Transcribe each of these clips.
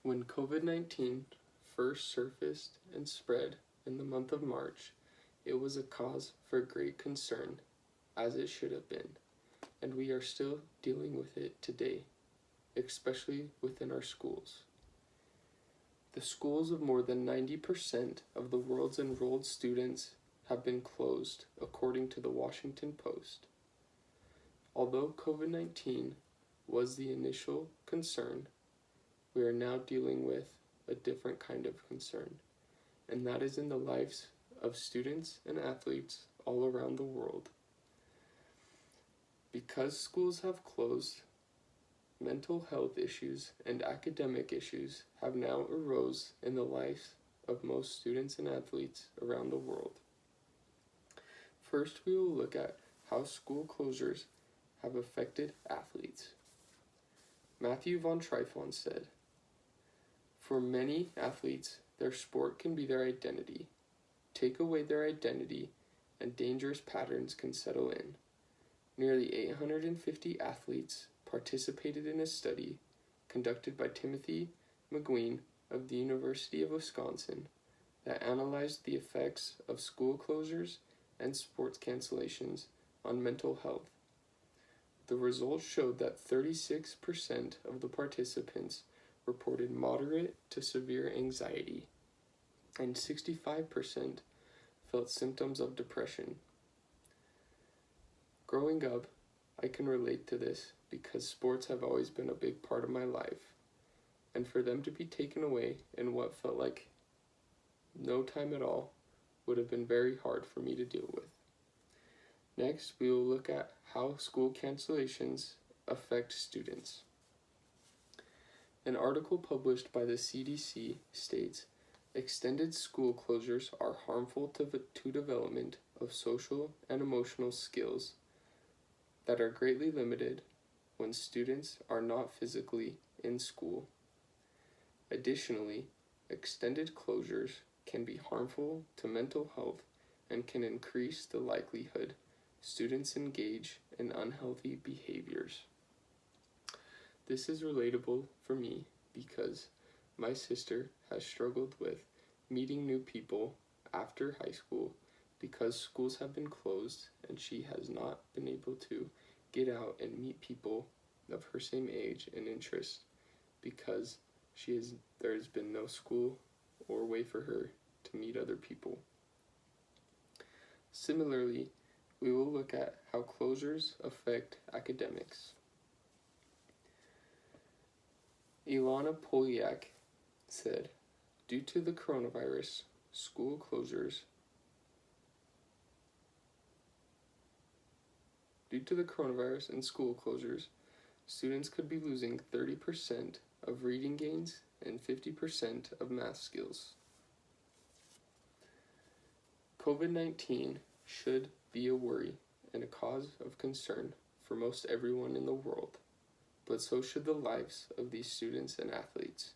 When COVID-19 first surfaced and spread in the month of March, it was a cause for great concern, as it should have been, and we are still dealing with it today, especially within our schools. The schools of more than 90% of the world's enrolled students have been closed, according to the Washington Post. Although COVID-19 was the initial concern, we are now dealing with a different kind of concern, and that is in the lives of students and athletes all around the world. Because schools have closed, mental health issues and academic issues have now arose in the lives of most students and athletes around the world. First, we will look at how school closures have affected athletes. Matthew von Trifon said, "For many athletes, their sport can be their identity. Take away their identity, and dangerous patterns can settle in." Nearly 850 athletes participated in a study conducted by Timothy McGueen of the University of Wisconsin that analyzed the effects of school closures and sports cancellations on mental health. The results showed that 36% of the participants reported moderate to severe anxiety, and 65% felt symptoms of depression. Growing up, I can relate to this because sports have always been a big part of my life, and for them to be taken away in what felt like no time at all would have been very hard for me to deal with. Next, we will look at how school cancellations affect students. An article published by the CDC states, "Extended school closures are harmful to development of social and emotional skills that are greatly limited when students are not physically in school. Additionally, extended closures can be harmful to mental health and can increase the likelihood students engage in unhealthy behaviors." This is relatable for me because my sister has struggled with meeting new people after high school because schools have been closed and she has not been able to get out and meet people of her same age and interest because there's been no school or way for her to meet other people. Similarly, we will look at how closures affect academics. Ilana Polyak said, due to the coronavirus, school closures and school closures, students could be losing 30% of reading gains and 50% of math skills. COVID-19 should be a worry and a cause of concern for most everyone in the world, but so should the lives of these students and athletes.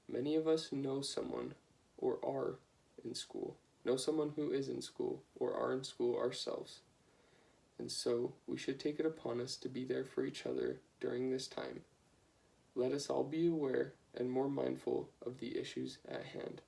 Many of us know someone or are in school, know someone who is in school or are in school ourselves, and so we should take it upon us to be there for each other during this time. Let us all be aware and more mindful of the issues at hand.